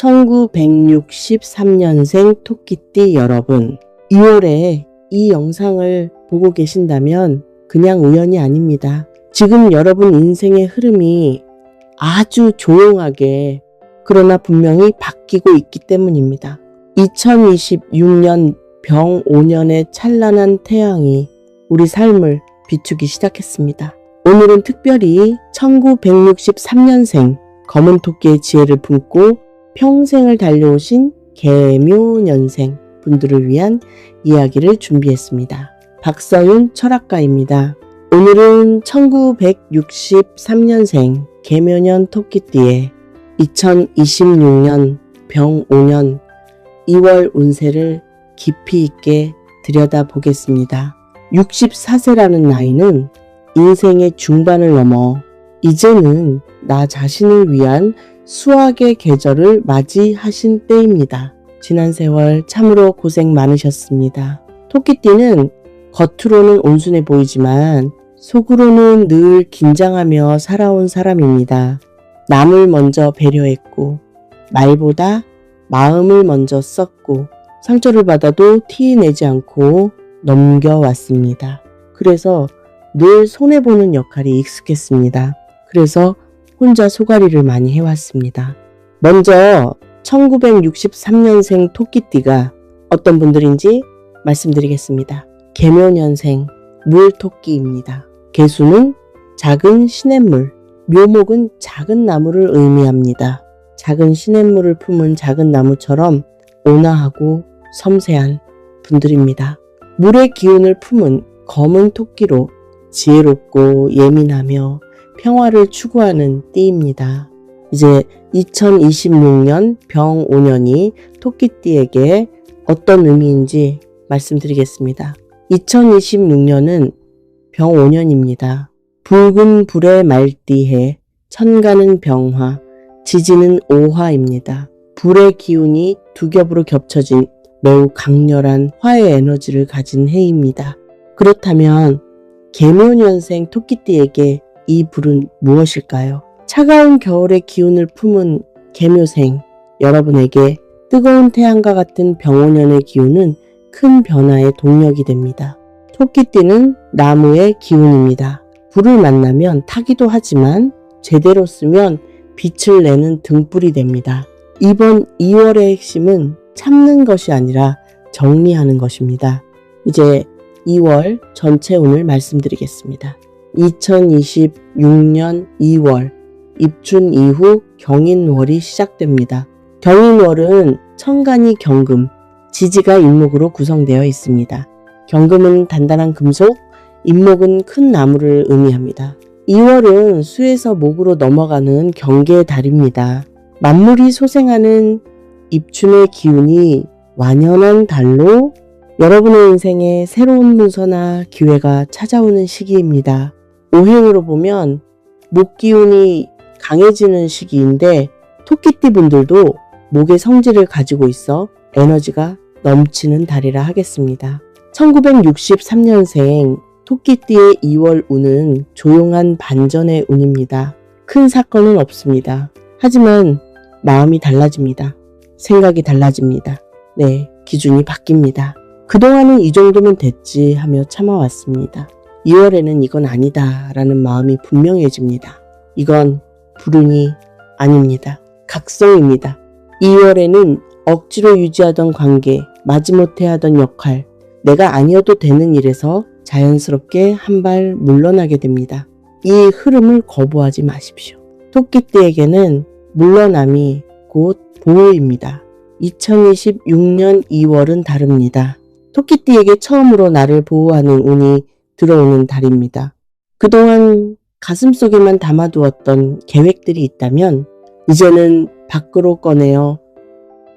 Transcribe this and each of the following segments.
1963년생 토끼띠 여러분, 2월에 이 영상을 보고 계신다면 그냥 우연이 아닙니다. 지금 여러분 인생의 흐름이 아주 조용하게 그러나 분명히 바뀌고 있기 때문입니다. 2026년 병 5년의 찬란한 태양이 우리 삶을 비추기 시작했습니다. 오늘은 특별히 1963년생 검은 토끼의 지혜를 품고 평생을 달려오신 개묘년생 분들을 위한 이야기를 준비했습니다. 박서윤 철학가입니다. 오늘은 1963년생 개묘년 토끼띠의 2026년 병 5년 2월 운세를 깊이 있게 들여다보겠습니다. 64세라는 나이는 인생의 중반을 넘어 이제는 나 자신을 위한 수학의 계절을 맞이하신 때입니다. 지난 세월 참으로 고생 많으셨습니다. 토끼띠는 겉으로는 온순해 보이지만 속으로는 늘 긴장하며 살아온 사람입니다. 남을 먼저 배려했고 말보다 마음을 먼저 썼고 상처를 받아도 티 내지 않고 넘겨왔습니다. 그래서 늘 손해보는 역할이 익숙했습니다. 그래서 혼자 소가리를 많이 해왔습니다. 먼저 1963년생 토끼띠가 어떤 분들인지 말씀드리겠습니다. 개묘년생 물토끼입니다. 개수는 작은 시냇물, 묘목은 작은 나무를 의미합니다. 작은 시냇물을 품은 작은 나무처럼 온화하고 섬세한 분들입니다. 물의 기운을 품은 검은 토끼로 지혜롭고 예민하며 평화를 추구하는 띠입니다. 이제 2026년 병 5년이 토끼띠에게 어떤 의미인지 말씀드리겠습니다. 2026년은 병 5년입니다. 붉은 불의 말띠해, 천간은 병화, 지지는 오화입니다. 불의 기운이 두 겹으로 겹쳐진 매우 강렬한 화의 에너지를 가진 해입니다. 그렇다면 개묘년생 토끼띠에게 이 불은 무엇일까요? 차가운 겨울의 기운을 품은 개묘생 여러분에게 뜨거운 태양과 같은 병5년의 기운은 큰 변화의 동력이 됩니다. 토끼띠는 나무의 기운입니다. 불을 만나면 타기도 하지만 제대로 쓰면 빛을 내는 등불이 됩니다. 이번 2월의 핵심은 참는 것이 아니라 정리하는 것입니다. 이제 2월 전체 운을 말씀드리겠습니다. 2026년 2월 입춘 이후 경인월이 시작됩니다. 경인월은 천간이 경금, 지지가 인목으로 구성되어 있습니다. 경금은 단단한 금속, 인목은 큰 나무를 의미합니다. 2월은 수에서 목으로 넘어가는 경계의 달입니다. 만물이 소생하는 입춘의 기운이 완연한 달로 여러분의 인생에 새로운 문서나 기회가 찾아오는 시기입니다. 오행으로 보면 목 기운이 강해지는 시기인데 토끼띠 분들도 목의 성질을 가지고 있어 에너지가 넘치는 달이라 하겠습니다. 1963년생 토끼띠의 2월 운은 조용한 반전의 운입니다. 큰 사건은 없습니다. 하지만 마음이 달라집니다. 생각이 달라집니다. 네, 기준이 바뀝니다. 그동안은 이 정도면 됐지 하며 참아왔습니다. 2월에는 이건 아니다 라는 마음이 분명해집니다. 이건 불운이 아닙니다. 각성입니다. 2월에는 억지로 유지하던 관계, 마지못해 하던 역할, 내가 아니어도 되는 일에서 자연스럽게 한 발 물러나게 됩니다. 이 흐름을 거부하지 마십시오. 토끼띠에게는 물러남이 곧 보호입니다. 2026년 2월은 다릅니다. 토끼띠에게 처음으로 나를 보호하는 운이 들어오는 달입니다. 그동안 가슴속에만 담아두었던 계획들이 있다면 이제는 밖으로 꺼내어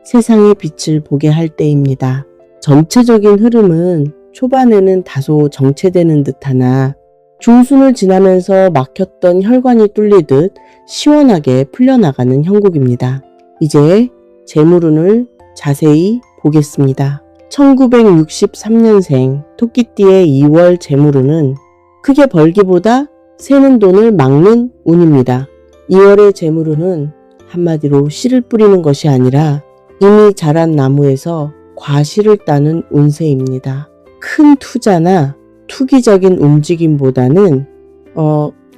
세상의 빛을 보게 할 때입니다. 전체적인 흐름은 초반에는 다소 정체되는 듯하나 중순을 지나면서 막혔던 혈관이 뚫리듯 시원하게 풀려나가는 형국입니다. 이제 재물운을 자세히 보겠습니다. 1963년생 토끼띠의 2월 재물운은 크게 벌기보다 새는 돈을 막는 운입니다. 2월의 재물운은 한마디로 씨를 뿌리는 것이 아니라 이미 자란 나무에서 과실을 따는 운세입니다. 큰 투자나 투기적인 움직임보다는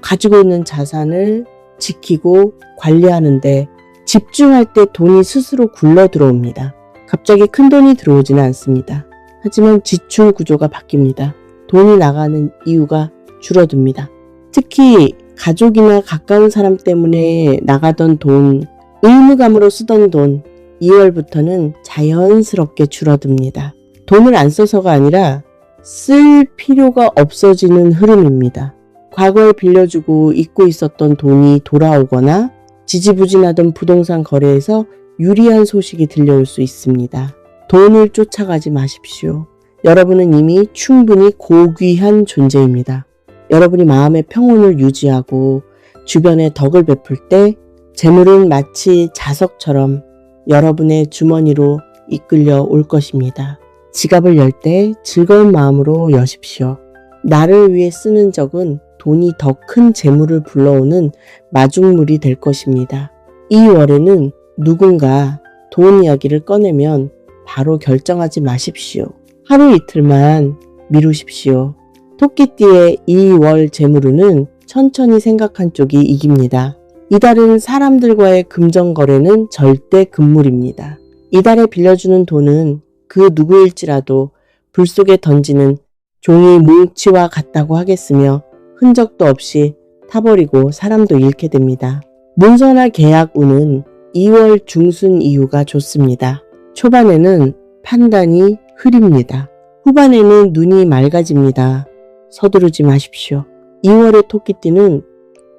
가지고 있는 자산을 지키고 관리하는데 집중할 때 돈이 스스로 굴러 들어옵니다. 갑자기 큰 돈이 들어오지는 않습니다. 하지만 지출 구조가 바뀝니다. 돈이 나가는 이유가 줄어듭니다. 특히 가족이나 가까운 사람 때문에 나가던 돈, 의무감으로 쓰던 돈, 2월부터는 자연스럽게 줄어듭니다. 돈을 안 써서가 아니라 쓸 필요가 없어지는 흐름입니다. 과거에 빌려주고 잊고 있었던 돈이 돌아오거나 지지부진하던 부동산 거래에서 유리한 소식이 들려올 수 있습니다. 돈을 쫓아가지 마십시오. 여러분은 이미 충분히 고귀한 존재입니다. 여러분이 마음의 평온을 유지하고 주변에 덕을 베풀 때 재물은 마치 자석처럼 여러분의 주머니로 이끌려 올 것입니다. 지갑을 열 때 즐거운 마음으로 여십시오. 나를 위해 쓰는 적은 돈이 더 큰 재물을 불러오는 마중물이 될 것입니다. 이 월에는 누군가 돈 이야기를 꺼내면 바로 결정하지 마십시오. 하루 이틀만 미루십시오. 토끼띠의 2월 재물운은 천천히 생각한 쪽이 이깁니다. 이달은 사람들과의 금전거래는 절대 금물입니다. 이달에 빌려주는 돈은 그 누구일지라도 불 속에 던지는 종이 뭉치와 같다고 하겠으며 흔적도 없이 타버리고 사람도 잃게 됩니다. 문서나 계약운은 2월 중순 이후가 좋습니다. 초반에는 판단이 흐립니다. 후반에는 눈이 맑아집니다. 서두르지 마십시오. 2월의 토끼띠는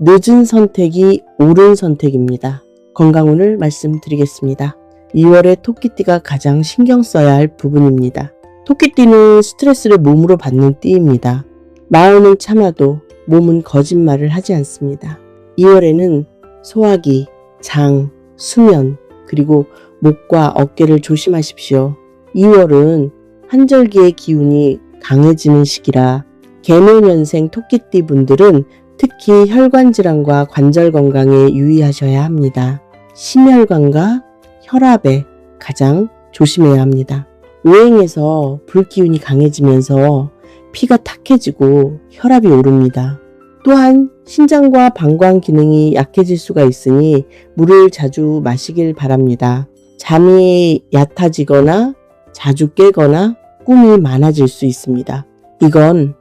늦은 선택이 옳은 선택입니다. 건강운을 말씀드리겠습니다. 2월의 토끼띠가 가장 신경 써야 할 부분입니다. 토끼띠는 스트레스를 몸으로 받는 띠입니다. 마음은 참아도 몸은 거짓말을 하지 않습니다. 2월에는 소화기, 장, 수면, 그리고 목과 어깨를 조심하십시오. 2월은 환절기의 기운이 강해지는 시기라 개묘년생 토끼띠 분들은 특히 혈관질환과 관절 건강에 유의하셔야 합니다. 심혈관과 혈압에 가장 조심해야 합니다. 오행에서 불기운이 강해지면서 피가 탁해지고 혈압이 오릅니다. 또한 신장과 방광 기능이 약해질 수가 있으니 물을 자주 마시길 바랍니다. 잠이 얕아지거나 자주 깨거나 꿈이 많아질 수 있습니다. 이건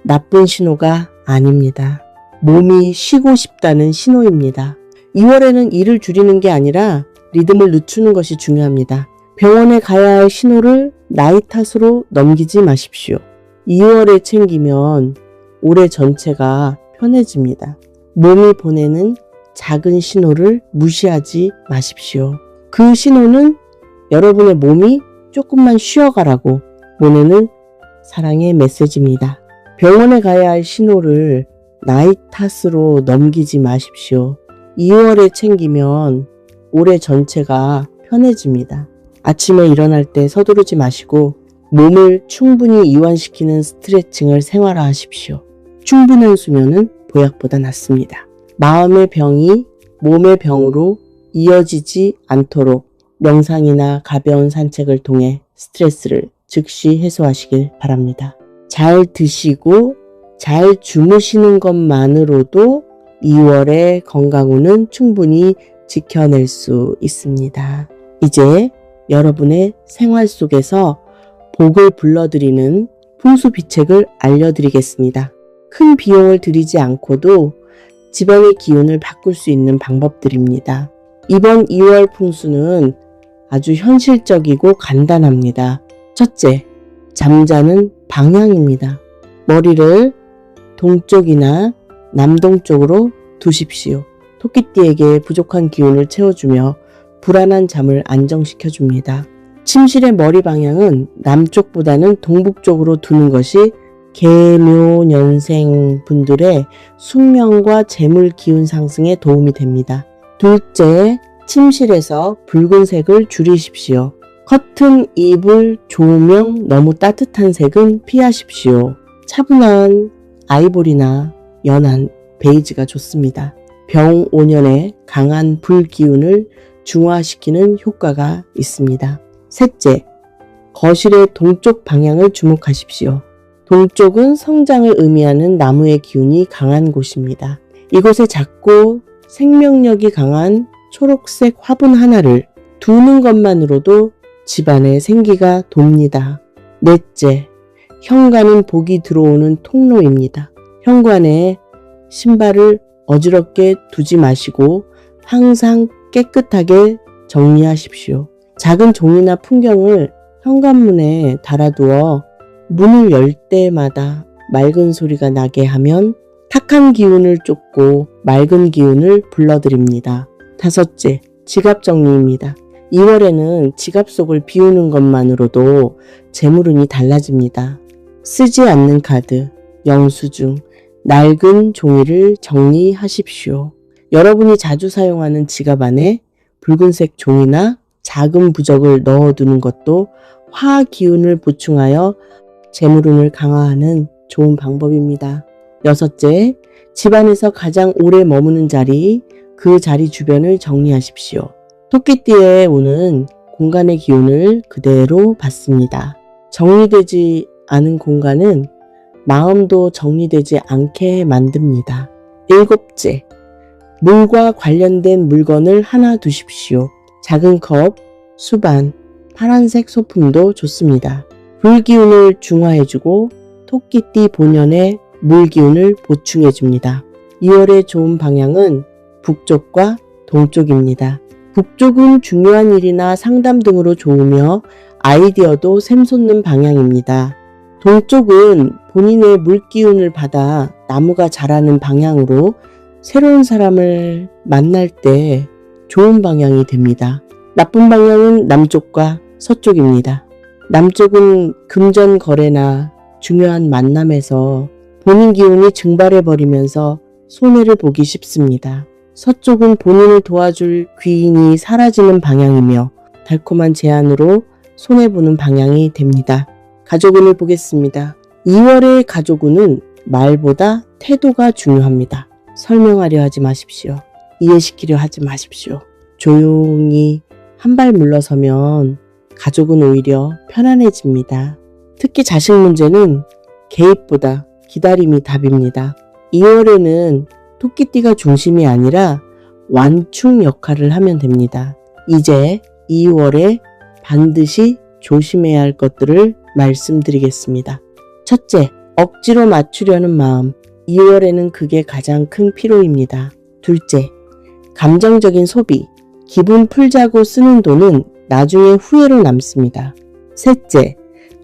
나쁜 신호가 아닙니다. 몸이 쉬고 싶다는 신호입니다. 2월에는 일을 줄이는 게 아니라 리듬을 늦추는 것이 중요합니다. 병원에 가야 할 신호를 나이 탓으로 넘기지 마십시오. 2월에 챙기면 올해 전체가 편해집니다. 몸이 보내는 작은 신호를 무시하지 마십시오. 그 신호는 여러분의 몸이 조금만 쉬어가라고 보내는 사랑의 메시지입니다. 병원에 가야 할 신호를 나이 탓으로 넘기지 마십시오. 2월에 챙기면 올해 전체가 편해집니다. 아침에 일어날 때 서두르지 마시고 몸을 충분히 이완시키는 스트레칭을 생활화하십시오. 충분한 수면은 보약보다 낫습니다. 마음의 병이 몸의 병으로 이어지지 않도록 명상이나 가벼운 산책을 통해 스트레스를 즉시 해소하시길 바랍니다. 잘 드시고 잘 주무시는 것만으로도 2월의 건강운은 충분히 지켜낼 수 있습니다. 이제 여러분의 생활 속에서 복을 불러들이는 풍수비책을 알려드리겠습니다. 큰 비용을 들이지 않고도 지방의 기운을 바꿀 수 있는 방법들입니다. 이번 2월 풍수는 아주 현실적이고 간단합니다. 첫째, 잠자는 방향입니다. 머리를 동쪽이나 남동쪽으로 두십시오. 토끼띠에게 부족한 기운을 채워주며 불안한 잠을 안정시켜줍니다. 침실의 머리 방향은 남쪽보다는 동북쪽으로 두는 것이 개묘년생 분들의 숙명과 재물 기운 상승에 도움이 됩니다. 둘째, 침실에서 붉은색을 줄이십시오. 커튼, 이불, 조명, 너무 따뜻한 색은 피하십시오. 차분한 아이보리나 연한 베이지가 좋습니다. 병오년에 강한 불기운을 중화시키는 효과가 있습니다. 셋째, 거실의 동쪽 방향을 주목하십시오. 동쪽은 성장을 의미하는 나무의 기운이 강한 곳입니다. 이곳에 작고 생명력이 강한 초록색 화분 하나를 두는 것만으로도 집안에 생기가 돕니다. 넷째, 현관은 복이 들어오는 통로입니다. 현관에 신발을 어지럽게 두지 마시고 항상 깨끗하게 정리하십시오. 작은 종이나 풍경을 현관문에 달아두어 문을 열 때마다 맑은 소리가 나게 하면 탁한 기운을 쫓고 맑은 기운을 불러들입니다. 다섯째, 지갑 정리입니다. 2월에는 지갑 속을 비우는 것만으로도 재물운이 달라집니다. 쓰지 않는 카드, 영수증, 낡은 종이를 정리하십시오. 여러분이 자주 사용하는 지갑 안에 붉은색 종이나 작은 부적을 넣어두는 것도 화 기운을 보충하여 재물운을 강화하는 좋은 방법입니다. 여섯째, 집안에서 가장 오래 머무는 자리, 그 자리 주변을 정리하십시오. 토끼띠의 운은 공간의 기운을 그대로 받습니다. 정리되지 않은 공간은 마음도 정리되지 않게 만듭니다. 일곱째, 물과 관련된 물건을 하나 두십시오. 작은 컵, 수반, 파란색 소품도 좋습니다. 불기운을 중화해주고 토끼띠 본연의 물기운을 보충해줍니다. 2월의 좋은 방향은 북쪽과 동쪽입니다. 북쪽은 중요한 일이나 상담 등으로 좋으며 아이디어도 샘솟는 방향입니다. 동쪽은 본인의 물기운을 받아 나무가 자라는 방향으로 새로운 사람을 만날 때 좋은 방향이 됩니다. 나쁜 방향은 남쪽과 서쪽입니다. 남쪽은 금전 거래나 중요한 만남에서 본인 기운이 증발해버리면서 손해를 보기 쉽습니다. 서쪽은 본인을 도와줄 귀인이 사라지는 방향이며 달콤한 제안으로 손해보는 방향이 됩니다. 가족운을 보겠습니다. 2월의 가족운은 말보다 태도가 중요합니다. 설명하려 하지 마십시오. 이해시키려 하지 마십시오. 조용히 한 발 물러서면 가족은 오히려 편안해집니다. 특히 자식 문제는 개입보다 기다림이 답입니다. 2월에는 토끼띠가 중심이 아니라 완충 역할을 하면 됩니다. 이제 2월에 반드시 조심해야 할 것들을 말씀드리겠습니다. 첫째, 억지로 맞추려는 마음. 2월에는 그게 가장 큰 피로입니다. 둘째, 감정적인 소비. 기분 풀자고 쓰는 돈은 나중에 후회로 남습니다. 셋째,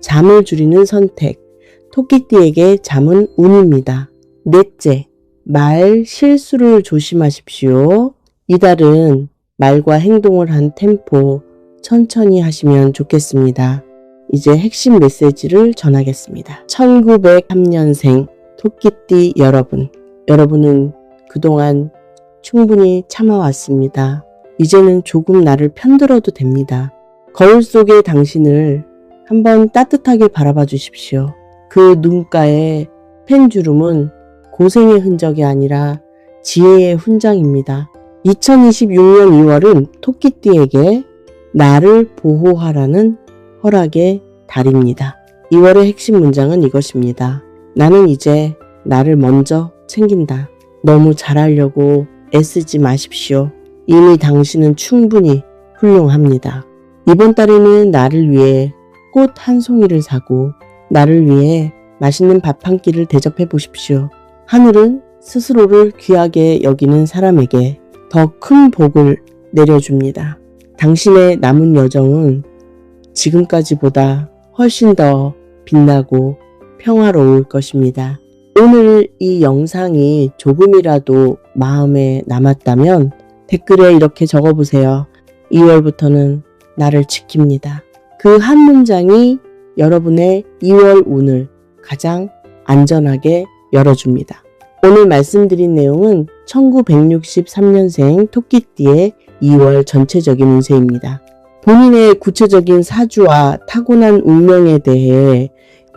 잠을 줄이는 선택. 토끼띠에게 잠은 운입니다. 넷째, 말 실수를 조심하십시오. 이달은 말과 행동을 한 템포 천천히 하시면 좋겠습니다. 이제 핵심 메시지를 전하겠습니다. 1903년생 토끼띠 여러분은 그동안 충분히 참아왔습니다. 이제는 조금 나를 편들어도 됩니다. 거울 속의 당신을 한번 따뜻하게 바라봐 주십시오. 그 눈가의 펜주름은 고생의 흔적이 아니라 지혜의 훈장입니다. 2026년 2월은 토끼띠에게 나를 보호하라는 허락의 달입니다. 2월의 핵심 문장은 이것입니다. 나는 이제 나를 먼저 챙긴다. 너무 잘하려고 애쓰지 마십시오. 이미 당신은 충분히 훌륭합니다. 이번 달에는 나를 위해 꽃 한 송이를 사고 나를 위해 맛있는 밥 한 끼를 대접해 보십시오. 하늘은 스스로를 귀하게 여기는 사람에게 더 큰 복을 내려줍니다. 당신의 남은 여정은 지금까지보다 훨씬 더 빛나고 평화로울 것입니다. 오늘 이 영상이 조금이라도 마음에 남았다면 댓글에 이렇게 적어보세요. 2월부터는 나를 지킵니다. 그 한 문장이 여러분의 2월 운을 가장 안전하게 열어줍니다. 오늘 말씀드린 내용은 1963년생 토끼띠의 2월 전체적인 운세입니다. 본인의 구체적인 사주와 타고난 운명에 대해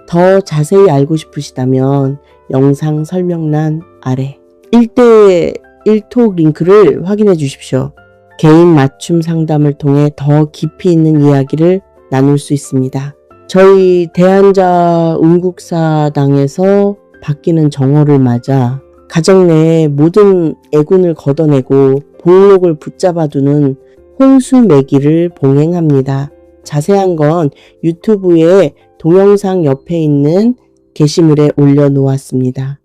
더 자세히 알고 싶으시다면 영상 설명란 아래 1대 1톡 링크를 확인해 주십시오. 개인 맞춤 상담을 통해 더 깊이 있는 이야기를 나눌 수 있습니다. 저희 대한자운국사당에서 바뀌는 정오를 맞아 가정 내의 모든 애군을 걷어내고 볼록을 붙잡아두는 홍수매기를 봉행합니다. 자세한 건 유튜브에 동영상 옆에 있는 게시물에 올려놓았습니다.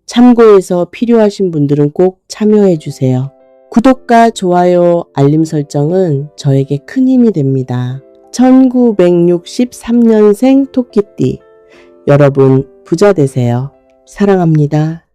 참고해서 필요하신 분들은 꼭 참여해 주세요. 구독과 좋아요, 알림 설정은 저에게 큰 힘이 됩니다. 1963년생 토끼띠 여러분 부자 되세요. 사랑합니다.